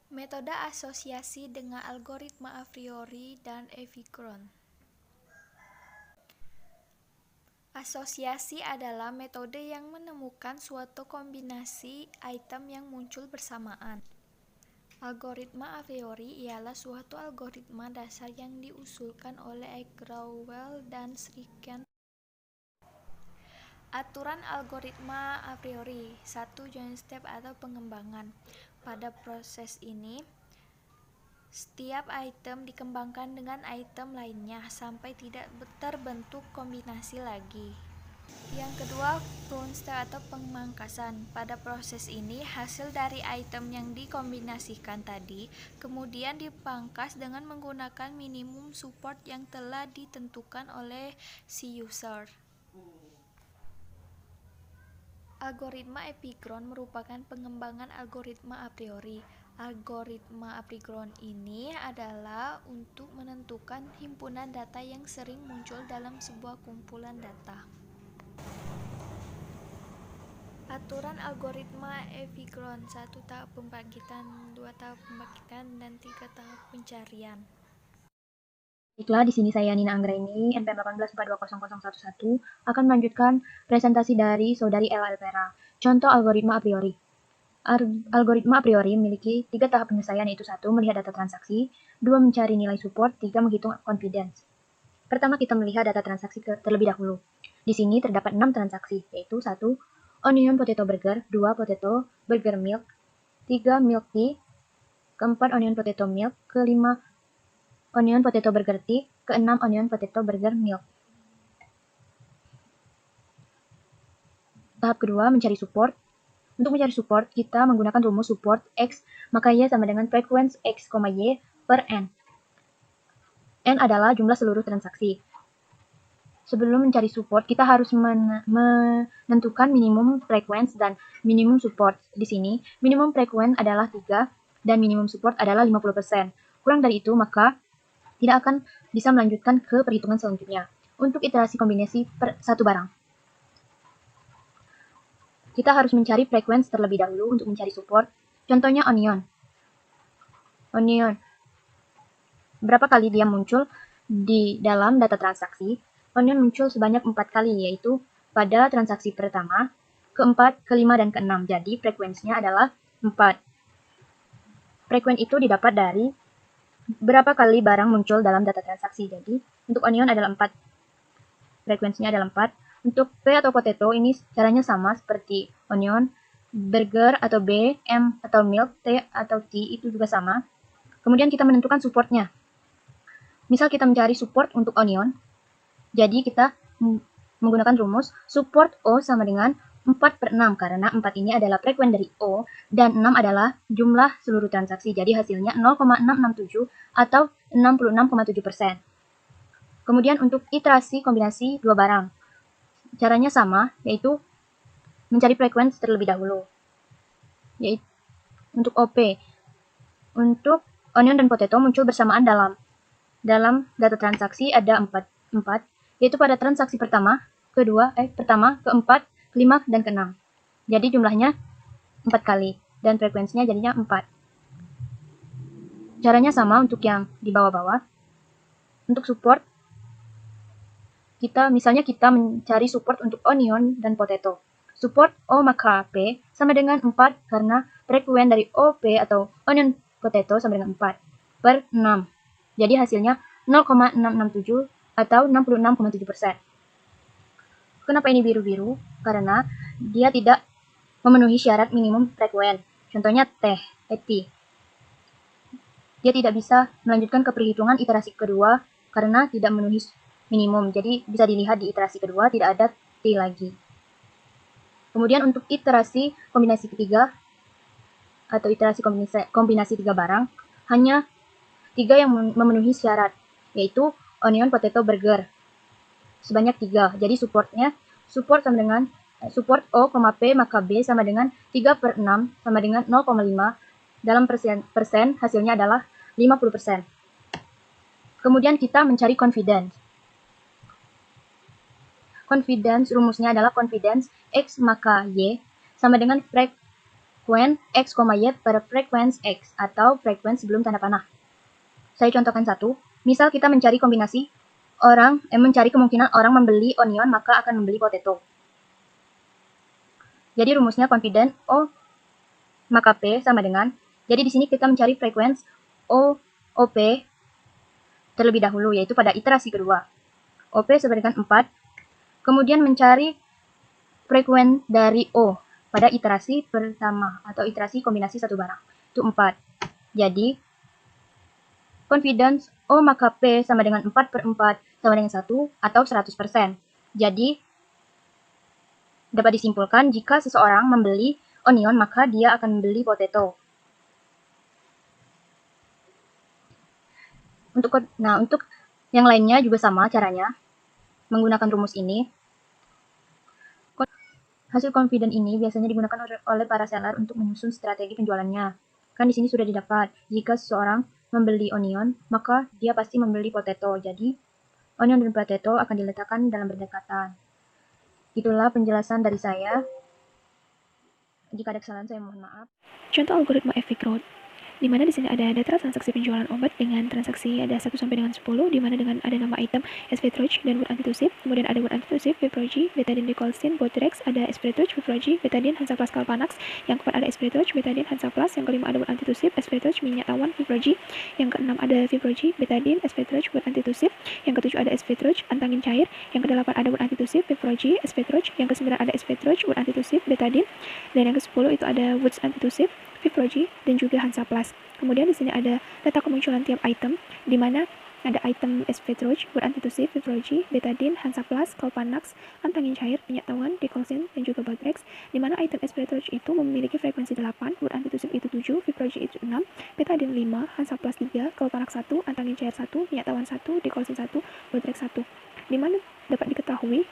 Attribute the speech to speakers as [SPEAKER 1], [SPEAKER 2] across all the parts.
[SPEAKER 1] Metode asosiasi dengan algoritma a priori dan Avignon. Asosiasi adalah metode yang menemukan suatu kombinasi item yang muncul bersamaan. Algoritma a priori ialah suatu algoritma dasar yang diusulkan oleh Agrawal dan Srikant. Aturan algoritma a priori, satu join step atau pengembangan. Pada proses ini, setiap item dikembangkan dengan item lainnya sampai tidak terbentuk kombinasi lagi. Yang kedua, prune step atau pemangkasan. Pada proses ini, hasil dari item yang dikombinasikan tadi kemudian dipangkas dengan menggunakan minimum support yang telah ditentukan oleh si user. Algoritma Avignon merupakan pengembangan algoritma a priori. Algoritma Avignon ini adalah untuk menentukan himpunan data yang sering muncul dalam sebuah kumpulan data. Aturan algoritma Avignon, 1 tahap pembangkitan, 2 tahap pembangkitan, dan 3 tahap pencarian.
[SPEAKER 2] Baiklah, di sini saya Nina Anggraini, NPM 18420011, akan melanjutkan presentasi dari saudari Ella Elvera. Contoh algoritma a priori. Algoritma a priori memiliki 3 tahap penyelesaian, yaitu 1. Melihat data transaksi, 2. Mencari nilai support, 3. Menghitung confidence. Pertama, kita melihat data transaksi terlebih dahulu. Di sini terdapat 6 transaksi, yaitu 1. Onion potato burger, 2. Potato burger milk, 3. Milk tea, keempat onion potato milk, kelima onion potato burger tea, keenam onion potato burger milk. Tahap kedua, mencari support. Untuk mencari support, kita menggunakan rumus support X, maka Y sama dengan frequency X, Y per N. N adalah jumlah seluruh transaksi. Sebelum mencari support, kita harus menentukan minimum frequency dan minimum support. Di sini, minimum frequency adalah 3 dan minimum support adalah 50%. Kurang dari itu, maka tidak akan bisa melanjutkan ke perhitungan selanjutnya. Untuk iterasi kombinasi per satu barang, kita harus mencari frekuensi terlebih dahulu untuk mencari support. Contohnya onion. Onion. Berapa kali dia muncul di dalam data transaksi? Onion muncul sebanyak 4 kali, yaitu pada transaksi pertama, keempat, kelima, dan keenam. Jadi frekuensinya adalah 4. Frekuensi itu didapat dari berapa kali barang muncul dalam data transaksi. Jadi untuk onion adalah 4. Frekuensinya adalah 4. Untuk P atau potato ini caranya sama seperti onion, burger atau B, M atau milk, T atau T itu juga sama. Kemudian kita menentukan supportnya. Misal kita mencari support untuk onion, jadi kita menggunakan rumus support O sama dengan 4/6, karena 4 ini adalah frekuensi dari O dan 6 adalah jumlah seluruh transaksi. Jadi hasilnya 0,667 atau 66,7%. Kemudian untuk iterasi kombinasi dua barang, caranya sama, yaitu mencari frekuensi terlebih dahulu. Yaitu untuk OP, untuk onion dan potato muncul bersamaan dalam data transaksi ada 4, yaitu pada transaksi pertama, keempat, kelima, dan keenam. Jadi jumlahnya 4 kali dan frekuensinya jadinya 4. Caranya sama untuk yang di bawah-bawah. Untuk support, misalnya kita mencari support untuk onion dan potato. Support O maka P sama dengan 4 karena frekuensi dari OP atau onion potato sama dengan 4/6. Jadi hasilnya 0,667 atau 66,7%. Kenapa ini biru-biru? Karena dia tidak memenuhi syarat minimum frekuensi. Contohnya teh, dia tidak bisa melanjutkan ke perhitungan iterasi kedua karena tidak memenuhi minimum. Jadi bisa dilihat di iterasi kedua tidak ada T lagi. Kemudian untuk iterasi kombinasi ketiga atau iterasi kombinasi 3 barang, hanya 3 yang memenuhi syarat, yaitu onion potato burger sebanyak 3. Jadi support sama dengan support O, P maka B sama dengan 3/6 sama dengan 0,5. Dalam persen hasilnya adalah 50%. Kemudian kita mencari confidence. Confidence rumusnya adalah confidence X maka Y sama dengan frekuen X, Y pada frekuensi X atau frekuensi sebelum tanda panah. Saya contohkan satu. Misal kita mencari kemungkinan orang membeli onion maka akan membeli potato. Jadi rumusnya confident O maka P sama dengan, jadi di sini kita mencari frekuensi OP terlebih dahulu, yaitu pada iterasi kedua. OP sama dengan 4, kemudian mencari frekuensi dari O pada iterasi pertama atau iterasi kombinasi satu barang, itu 4. Jadi, confidence O maka P sama dengan 4/4 sama dengan 1 atau 100%. Jadi, dapat disimpulkan jika seseorang membeli onion maka dia akan membeli potato. Untuk yang lainnya juga sama caranya, menggunakan rumus ini. Hasil confident ini biasanya digunakan oleh para seller untuk menyusun strategi penjualannya. Kan di sini sudah didapat, jika seseorang membeli onion, maka dia pasti membeli potato. Jadi, onion dan potato akan diletakkan dalam berdekatan. Itulah penjelasan dari saya. Jika ada kesalahan, saya mohon maaf.
[SPEAKER 3] Contoh algoritma FV Crowd, di mana di sini ada data transaksi penjualan obat dengan transaksi ada 1 sampai dengan 10, di mana dengan ada nama item Espetroch dan word antitusif, kemudian ada word antitusif Viprogy, Betadine, Decolsin, Botrex, ada Espetroch, Viprogy, Betadine, Hansaplast, Calpanax, yang keempat ada Espetroch, Betadine, Hansaplast, yang kelima ada word antitusif Espetroch, minyak tawon, Viprogy, yang keenam ada Viprogy, Betadine, Espetroch, word antitusif, yang ketujuh ada Espetroch, antangin cair, yang kedelapan ada word antitusif Viprogy, Espetroch, yang kesembilan ada Espetroch, word antitusif Betadine, dan yang ke-10 itu ada words antitusif Viprogy, dan juga Hansaplast. Kemudian di sini ada data kemunculan tiap item, di mana ada item Espetroch, word antitusif, Viprogy, Betadine, Hansaplast, Calpanax, antangin cair, minyak tawon, Decolsin, dan juga Botrex, di mana item Espetroch itu memiliki frekuensi 8, word antitusif itu 7, Viprogy itu 6, Betadine 5, Hansaplast 3, Calpanax 1, antangin cair 1, minyak tawon 1, Decolsin 1, Botrex 1, di mana dapat diketahui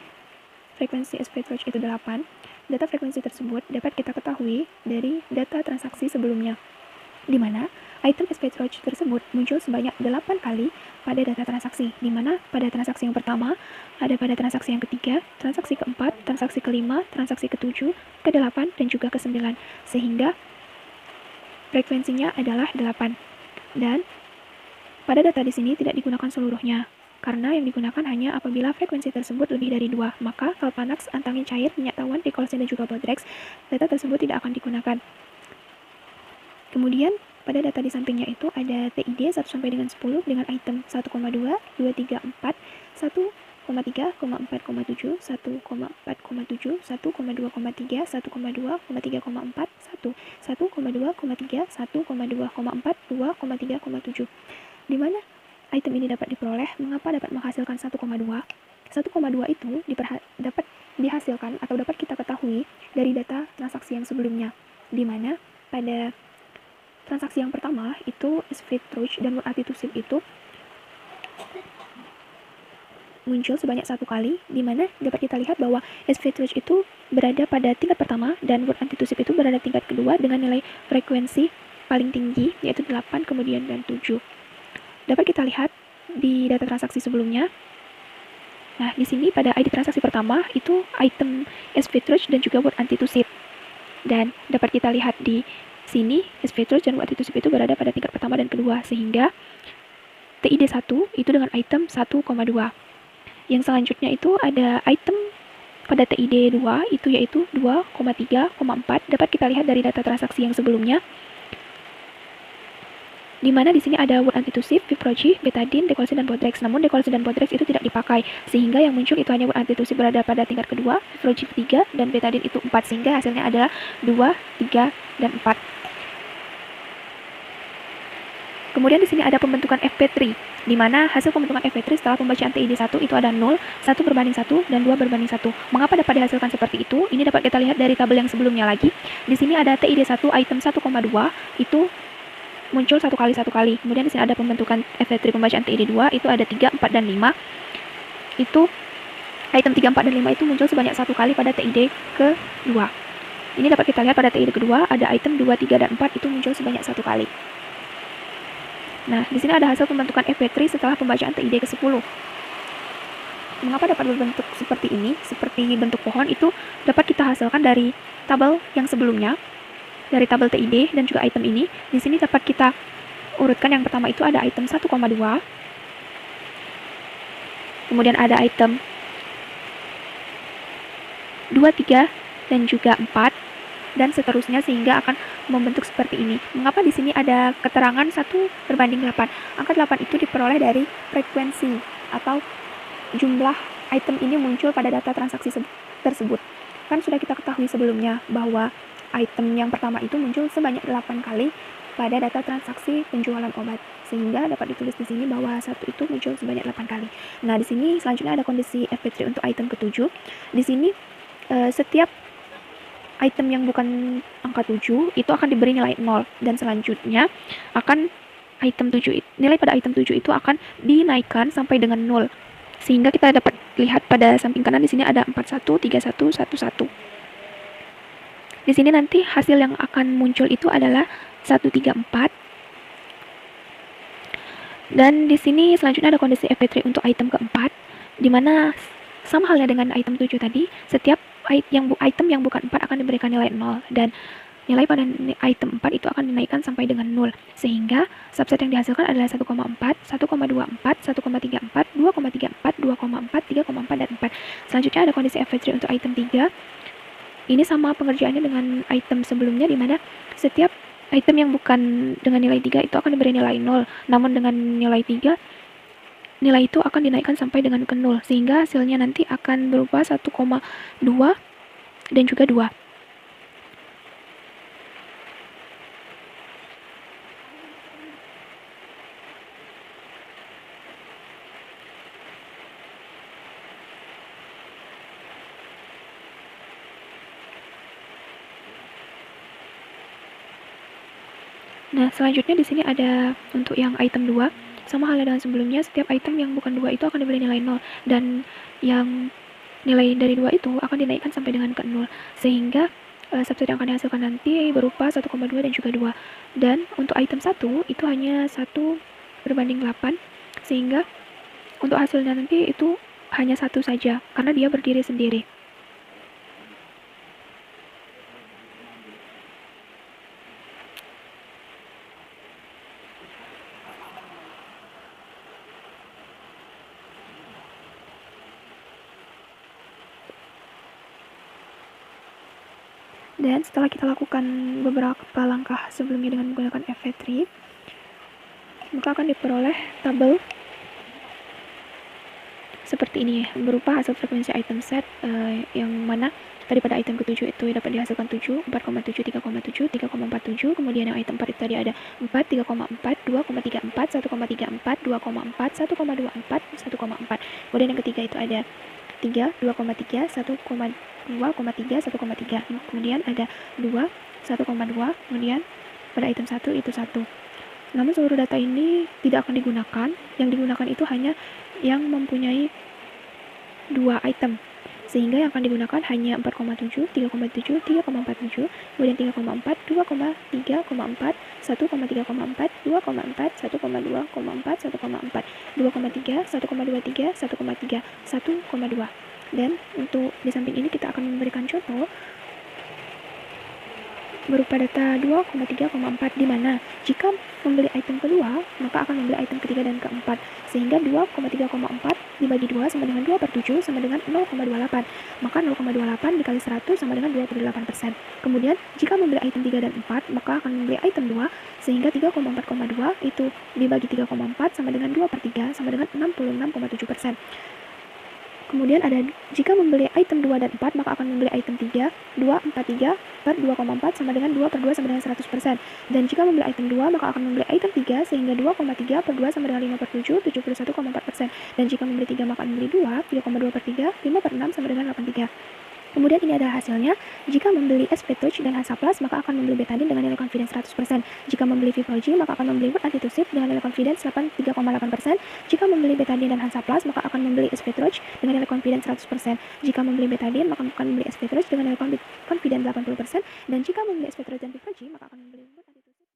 [SPEAKER 3] frekuensi Espetroch itu 8. Data frekuensi tersebut dapat kita ketahui dari data transaksi sebelumnya, di mana item Espetroch tersebut muncul sebanyak 8 kali pada data transaksi, di mana pada transaksi yang pertama, ada pada transaksi yang ketiga, transaksi keempat, transaksi kelima, transaksi ketujuh, ke-8, dan juga ke-9, sehingga frekuensinya adalah 8. Dan pada data di sini tidak digunakan seluruhnya, karena yang digunakan hanya apabila frekuensi tersebut lebih dari 2, maka Calpanax, antangin cair, minyak tawon, Decolsin, dan juga Botrex, data tersebut tidak akan digunakan. Kemudian, pada data di sampingnya itu ada TID 1 sampai dengan 10 dengan item 1,2, 2, 3, 4, 1,3, 4,7, 1,4,7, 1,2,3, 1,2,3,4, 1, 1,2,3, 1,2,4, 2,3,7, di mana item ini dapat diperoleh. Mengapa dapat menghasilkan 1,2? 1,2 itu dapat dihasilkan atau dapat kita ketahui dari data transaksi yang sebelumnya, di mana pada transaksi yang pertama itu Espetroch dan word antitusif itu muncul sebanyak 1 kali, di mana dapat kita lihat bahwa Espetroch itu berada pada tingkat pertama dan word antitusif itu berada tingkat kedua dengan nilai frekuensi paling tinggi yaitu 8, kemudian dan 7. Dapat kita lihat di data transaksi sebelumnya. Nah, di sini pada ID transaksi pertama itu item Espetroch dan juga word antitusif. Dan dapat kita lihat di sini Espetroch dan word antitusif itu berada pada tingkat pertama dan kedua, sehingga TID 1 itu dengan item 1,2. Yang selanjutnya itu ada item pada TID 2 itu yaitu 2,3,4. Dapat kita lihat dari data transaksi yang sebelumnya, di mana di sini ada word antitusif, Viprogy, Betadine, Decolsin, dan Botrex. Namun Decolsin dan Botrex itu tidak dipakai, sehingga yang muncul itu hanya word antitusif berada pada tingkat kedua, Viprogy 3, dan Betadine itu 4, sehingga hasilnya adalah 2, 3, dan 4. Kemudian di sini ada pembentukan FP3, di mana hasil pembentukan FP3 setelah pembacaan TID 1 itu ada 0, 1/1, dan 2/1. Mengapa dapat dihasilkan seperti itu? Ini dapat kita lihat dari tabel yang sebelumnya lagi. Di sini ada TID 1 item 1,2 itu muncul 1 kali. Kemudian di sini ada pembentukan FP3 pembacaan TID 2 itu ada 3, 4, dan 5. Itu item 3, 4, dan 5 itu muncul sebanyak 1 kali pada TID kedua. Ini dapat kita lihat pada TID kedua ada item 2, 3, dan 4 itu muncul sebanyak 1 kali. Nah, di sini ada hasil pembentukan FP3 setelah pembacaan TID ke-10. Mengapa dapat berbentuk seperti ini, seperti bentuk pohon, itu dapat kita hasilkan dari tabel yang sebelumnya, dari tabel TID dan juga item ini. Di sini dapat kita urutkan. Yang pertama itu ada item 1,2, kemudian ada item 2, 3, dan juga 4, dan seterusnya sehingga akan membentuk seperti ini. Mengapa di sini ada keterangan 1/8? Angka 8 itu diperoleh dari frekuensi atau jumlah item ini muncul pada data transaksi tersebut. Kan sudah kita ketahui sebelumnya bahwa item yang pertama itu muncul sebanyak 8 kali pada data transaksi penjualan obat, sehingga dapat ditulis di sini bahwa satu itu muncul sebanyak 8 kali. Nah, di sini selanjutnya ada kondisi FP3 untuk item ke-7. Di sini setiap item yang bukan angka 7 itu akan diberi nilai 0, dan selanjutnya akan nilai pada item 7 itu akan dinaikkan sampai dengan 0. Sehingga kita dapat lihat pada samping kanan di sini ada 41, 31, 11. Di sini nanti hasil yang akan muncul itu adalah 134. Dan di sini selanjutnya ada kondisi FP3 untuk item keempat, di mana sama halnya dengan item 7 tadi, setiap item yang bukan 4 akan diberikan nilai 0, dan nilai pada item 4 itu akan dinaikkan sampai dengan 0, sehingga subset yang dihasilkan adalah 1,4, 1,24, 1,34, 2,34, 2,4, 3,4, dan 4. Selanjutnya ada kondisi FP3 untuk item 3. Ini sama pengerjaannya dengan item sebelumnya, di mana setiap item yang bukan dengan nilai 3 itu akan diberi nilai 0, namun dengan nilai 3 nilai itu akan dinaikkan sampai dengan ke 0, sehingga hasilnya nanti akan berupa 1,2 dan juga 2. Nah, selanjutnya di sini ada untuk yang item 2. Sama halnya dengan sebelumnya, setiap item yang bukan 2 itu akan diberi nilai 0, dan yang nilai dari 2 itu akan dinaikkan sampai dengan ke 0, sehingga subset yang akan dihasilkan nanti berupa 1,2 dan juga 2. Dan untuk item 1 itu hanya 1/8, sehingga untuk hasilnya nanti itu hanya 1 saja, karena dia berdiri sendiri. Dan setelah kita lakukan beberapa langkah sebelumnya dengan menggunakan FP3, maka akan diperoleh tabel seperti ini, berupa hasil frekuensi item set, yang mana tadi pada item ke-7 itu dapat dihasilkan 7, 4,7, 3,7, 3,47, kemudian yang item 4 itu tadi ada 4, 3,4, 2,34, 1,34, 2,4, 1,24, 1,4. Kemudian yang ketiga itu ada 3, 2,3, 1,2,3, 1,3. Kemudian ada 2, 1,2, kemudian pada item 1 itu 1. Namun seluruh data ini tidak akan digunakan, yang digunakan itu hanya yang mempunyai 2 item, sehingga yang akan digunakan hanya 4,7, 3,7, 3,47, kemudian 3,4, 2,3,4, 1,3,4, 2,4, 1,2,4, 1,4, 2,3, 1,23, 1,3, 1,2. Dan untuk di samping ini kita akan memberikan contoh berupa data 2,3,4, di mana jika membeli item kedua, maka akan membeli item ketiga dan keempat, sehingga 2,3,4 dibagi 2 sama dengan 2/7 sama dengan 0,28, maka 0,28 dikali 100 sama dengan 28%. Kemudian jika membeli item 3 dan 4, maka akan membeli item 2, sehingga 3,4,2 itu dibagi 3,4 sama dengan 2/3 sama dengan 66,7%. Kemudian ada jika membeli item 2 dan 4, maka akan membeli item 3, 2/43 per 2,4 sama dengan 2/2 sama dengan 100%. Dan jika membeli item 2, maka akan membeli item 3, sehingga 2,3 per 2 sama dengan 5/7, 71,4%. Dan jika membeli 3, maka akan membeli 2, 3,2 per 3, 5 per 6 sama dengan 83. Kemudian ini adalah hasilnya. Jika membeli SP-Touch dan Hansaplast, maka akan membeli Betadine dengan nilai confidence 100%. Jika membeli Viprogy, maka akan membeli Word Antitusif dengan nilai confidence 3,8%. Jika membeli Betadine dan Hansaplast, maka akan membeli SP-Touch dengan nilai confidence 100%. Jika membeli Betadine, maka akan membeli SP-Touch dengan nilai confidence 80%. Dan jika membeli SP-Touch dan Viprogy, maka akan membeli